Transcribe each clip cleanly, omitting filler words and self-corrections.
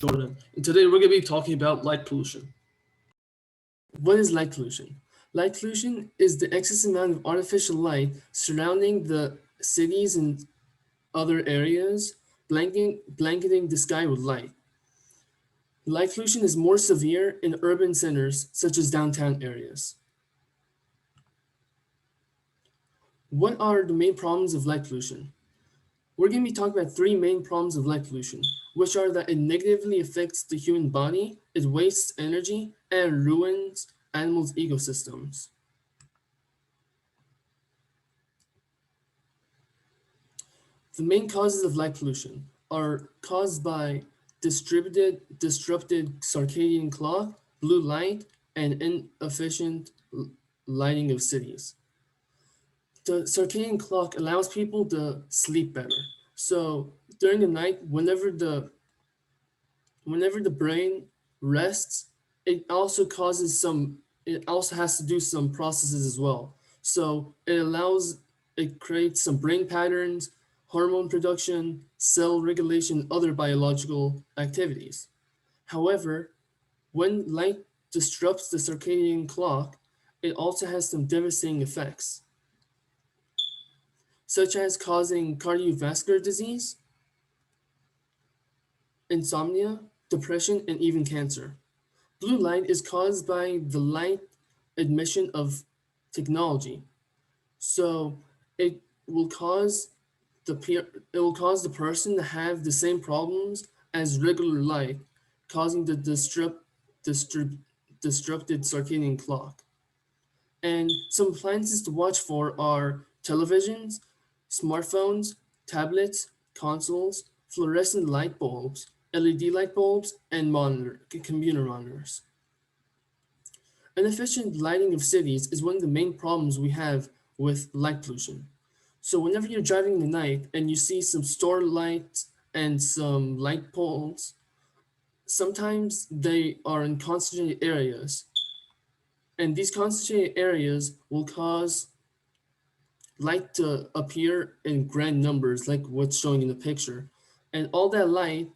Jordan, and today we're going to be talking about light pollution. What is light pollution? Light pollution is the excess amount of artificial light surrounding the cities and other areas, blanketing the sky with light. Light pollution is more severe in urban centers such as downtown areas. What are the main problems of light pollution? We're going to be talking about three main problems of light pollution, which are that it negatively affects the human body, it wastes energy, and ruins animals' ecosystems. The main causes of light pollution are caused by disrupted circadian clock, blue light, and inefficient lighting of cities. The circadian clock allows people to sleep better. So during the night, whenever the brain rests, it also has to do some processes as well. So it creates some brain patterns, hormone production, cell regulation, other biological activities. However, when light disrupts the circadian clock, it also has some devastating effects, such as causing cardiovascular disease, insomnia, depression, and even cancer. Blue light is caused by the light emission of technology. So it will cause it will cause the person to have the same problems as regular light, causing the disrupt, disrupted circadian clock. And some appliances to watch for are televisions, smartphones, tablets, consoles, fluorescent light bulbs, LED light bulbs, and computer monitors. Inefficient lighting of cities is one of the main problems we have with light pollution. So whenever you're driving in the night and you see some store lights and some light poles, sometimes they are in concentrated areas. And these concentrated areas will cause light to appear in grand numbers, like what's showing in the picture. And all the light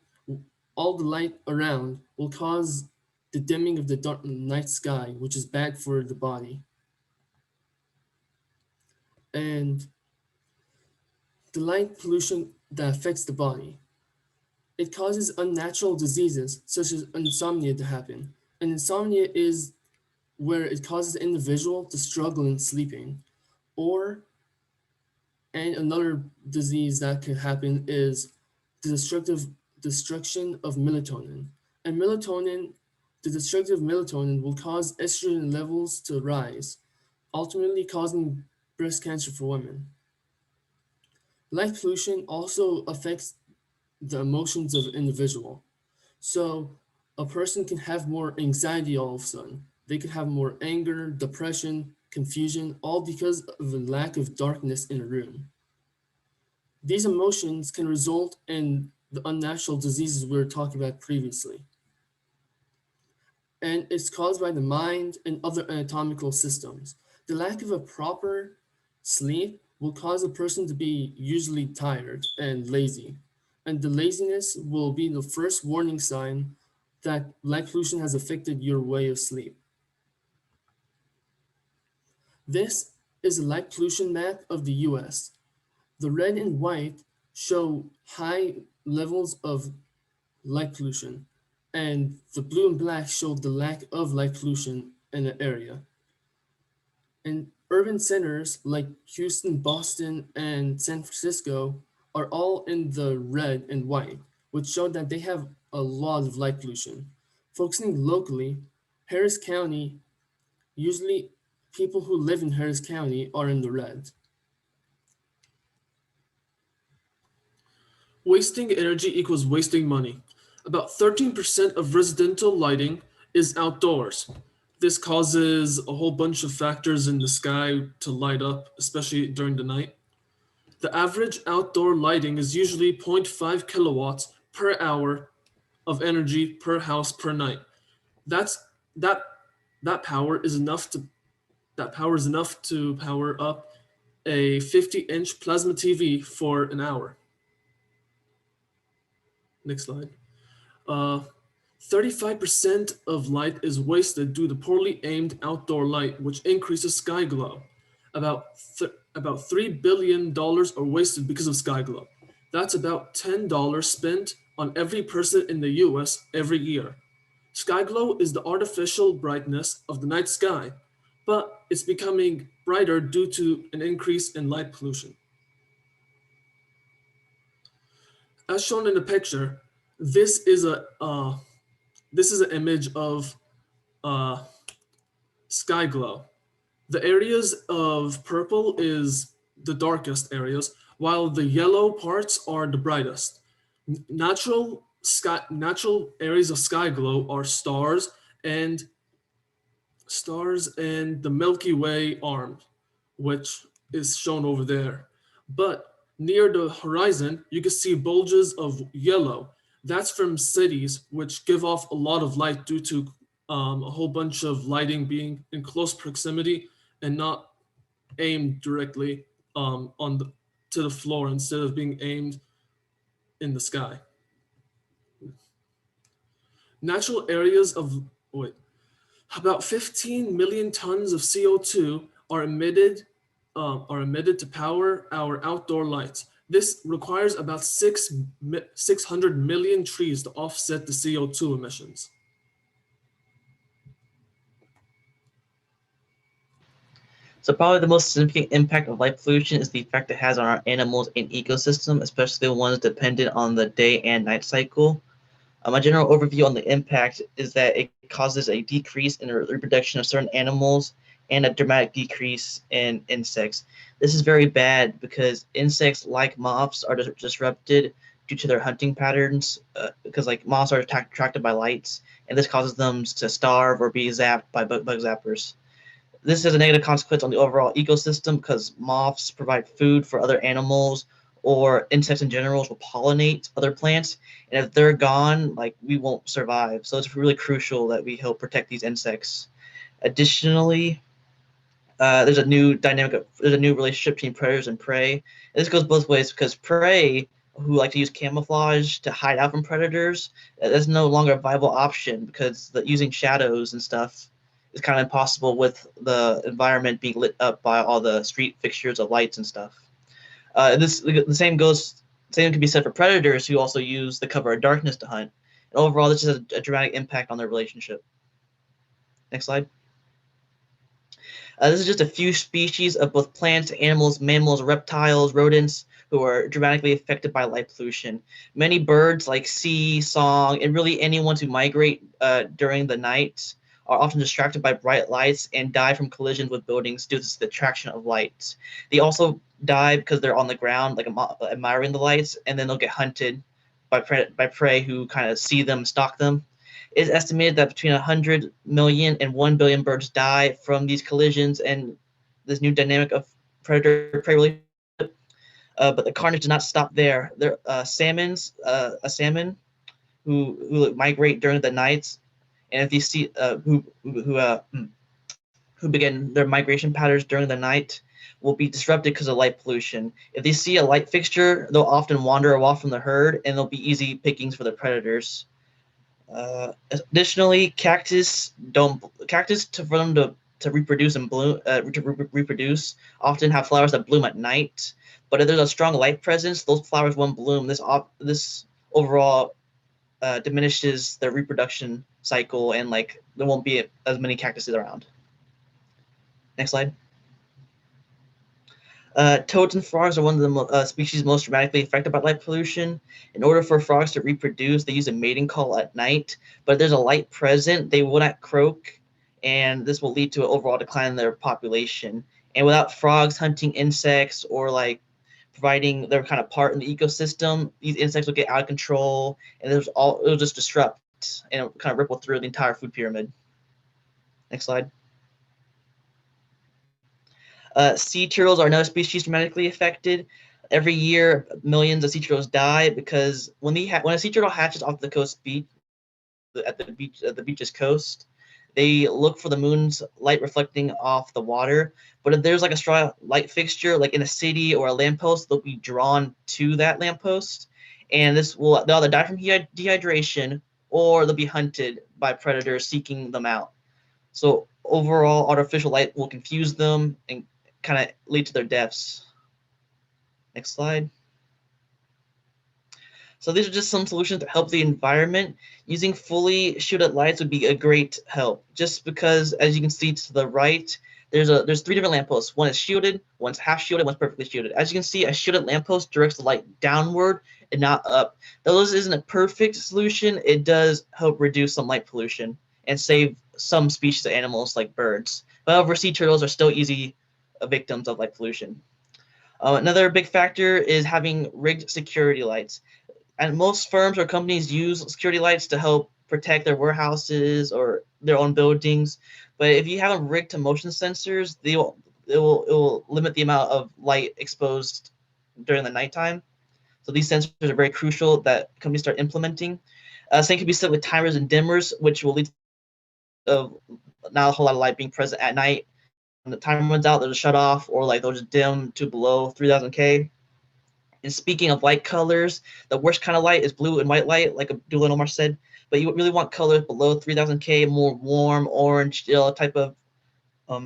around will cause the dimming of the dark night sky, which is bad for the body. And the light pollution that affects the body, it causes unnatural diseases such as insomnia to happen. And insomnia is where it causes the individual to struggle in sleeping. Or, and another disease that could happen is the destruction of melatonin. And the destructive melatonin will cause estrogen levels to rise, ultimately causing breast cancer for women. Light pollution also affects the emotions of an individual. So a person can have more anxiety all of a sudden. They could have more anger, depression, confusion, all because of a lack of darkness in a room. These emotions can result in the unnatural diseases we were talking about previously. And it's caused by the mind and other anatomical systems. The lack of a proper sleep will cause a person to be usually tired and lazy. And the laziness will be the first warning sign that light pollution has affected your way of sleep. This is a light pollution map of the US. The red and white show high levels of light pollution, and the blue and black show the lack of light pollution in an area. And urban centers like Houston, Boston, and San Francisco are all in the red and white, which show that they have a lot of light pollution. Focusing locally, Harris County, usually people who live in Harris County are in the red. Wasting energy equals wasting money. About 13% of residential lighting is outdoors. This causes a whole bunch of factors in the sky to light up, especially during the night. The average outdoor lighting is usually zero point 0.5 kilowatts per hour of energy per house per night. That's that that power is enough to power up a 50-inch plasma TV for an hour. Next slide. 35% of light is wasted due to poorly aimed outdoor light, which increases sky glow. About $3 billion are wasted because of sky glow. That's about $10 spent on every person in the US every year. Sky glow is the artificial brightness of the night sky, but it's becoming brighter due to an increase in light pollution. As shown in the picture, this is a this is an image of uh, sky glow. The areas of purple is the darkest areas, while the yellow parts are the brightest. Natural areas of sky glow are and stars and the Milky Way arm, which is shown over there. But near the horizon, you can see bulges of yellow. That's from cities, which give off a lot of light due to a whole bunch of lighting being in close proximity and not aimed directly to the floor instead of being aimed in the sky. Natural areas of wait, About 15 million tons of CO2 are emitted to power our outdoor lights. This requires about 600 million trees to offset the CO2 emissions. So probably the most significant impact of light pollution is the effect it has on our animals and ecosystem, especially the ones dependent on the day and night cycle. My general overview on the impact is that it causes a decrease in the reproduction of certain animals and a dramatic decrease in insects. This is very bad because insects like moths are disrupted due to their hunting patterns because like moths are attracted by lights, and this causes them to starve or be zapped by bug zappers. This has a negative consequence on the overall ecosystem because moths provide food for other animals, or insects in general will pollinate other plants. And if they're gone, like we won't survive. So it's really crucial that we help protect these insects. Additionally, there's a new relationship between predators and prey. And this goes both ways because prey who like to use camouflage to hide out from predators, that's no longer a viable option because using shadows and stuff is kind of impossible with the environment being lit up by all the street fixtures of lights and stuff. The same can be said for predators who also use the cover of darkness to hunt. And overall, this has a dramatic impact on their relationship. Next slide. This is just a few species of both plants, animals, mammals, reptiles, rodents who are dramatically affected by light pollution. Many birds like sea, song, and really anyone who migrate during the night are often distracted by bright lights and die from collisions with buildings due to the attraction of light. They also die because they're on the ground, like admiring the lights, and then they'll get hunted by prey who kind of see them, stalk them. It's estimated that between 100 million and 1 billion birds die from these collisions and this new dynamic of predator-prey relationship. But the carnage does not stop there. There a salmon who migrate during the nights, and if you see who begin their migration patterns during the night will be disrupted because of light pollution. If they see a light fixture, they'll often wander off from the herd, and they'll be easy pickings for the predators. Additionally, for them to reproduce and bloom reproduce often have flowers that bloom at night. But if there's a strong light presence, those flowers won't bloom. This overall diminishes their reproduction cycle, and like there won't be as many cactuses around. Next slide. Toads and frogs are one of the species most dramatically affected by light pollution. In order for frogs to reproduce, they use a mating call at night, but if there's a light present, they will not croak, and this will lead to an overall decline in their population. And without frogs hunting insects or like providing their kind of part in the ecosystem, these insects will get out of control, and it'll just disrupt and it'll kind of ripple through the entire food pyramid. Next slide. Sea turtles are another species dramatically affected. Every year, millions of sea turtles die because when a sea turtle hatches off the coast beach, at the beach's coast, they look for the moon's light reflecting off the water. But if there's like a strong light fixture, like in a city or a lamppost, they'll be drawn to that lamppost, and they'll either die from dehydration or they'll be hunted by predators seeking them out. So overall, artificial light will confuse them and kind of lead to their deaths. Next slide. So these are just some solutions to help the environment. Using fully shielded lights would be a great help, just because, as you can see to the right, there's 3 different lampposts. One is shielded, one's half shielded, one's perfectly shielded. As you can see, a shielded lamppost directs the light downward and not up. Though this isn't a perfect solution, it does help reduce some light pollution and save some species of animals like birds. However, sea turtles are still easy victims of light pollution. Another big factor is having rigged security lights. And most firms or companies use security lights to help protect their warehouses or their own buildings. But if you have them rigged to motion sensors, it will limit the amount of light exposed during the nighttime. So these sensors are very crucial that companies start implementing. Same can be said with timers and dimmers, which will lead to not a whole lot of light being present at night. When the timer runs out, they'll just shut off, or like they'll just dim to below 3000 K. And speaking of light colors, the worst kind of light is blue and white light, like Abdullah and Omar said. But you really want colors below 3000 K, more warm, orange, yellow type of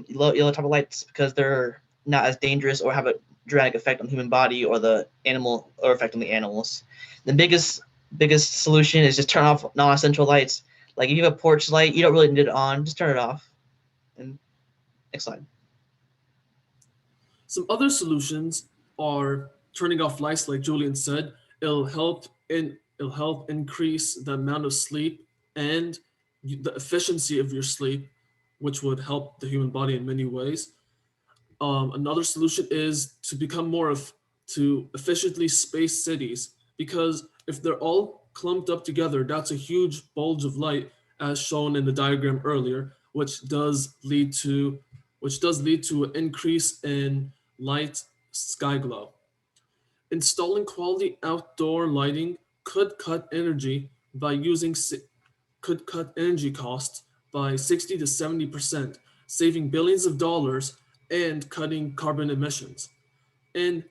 yellow type of lights, because they're not as dangerous or have a dramatic effect on the human body or the animal, or effect on the animals. The biggest solution is just turn off non-essential lights. Like if you have a porch light, you don't really need it on, just turn it off. And next slide. Some other solutions are turning off lights, like Julian said. It'll help increase the amount of sleep and the efficiency of your sleep, which would help the human body in many ways. Another solution is to become more of to efficiently space cities, because if they're all clumped up together, that's a huge bulge of light, as shown in the diagram earlier, which does lead to an increase in light sky glow. Installing quality outdoor lighting could cut energy costs by 60 to 70%, saving billions of dollars and cutting carbon emissions. And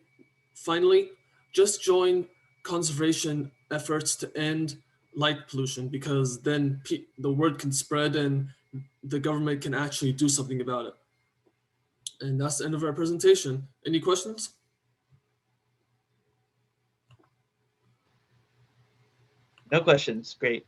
finally, just join conservation efforts to end light pollution, because then the word can spread and the government can actually do something about it. And that's the end of our presentation. Any questions? No questions. Great.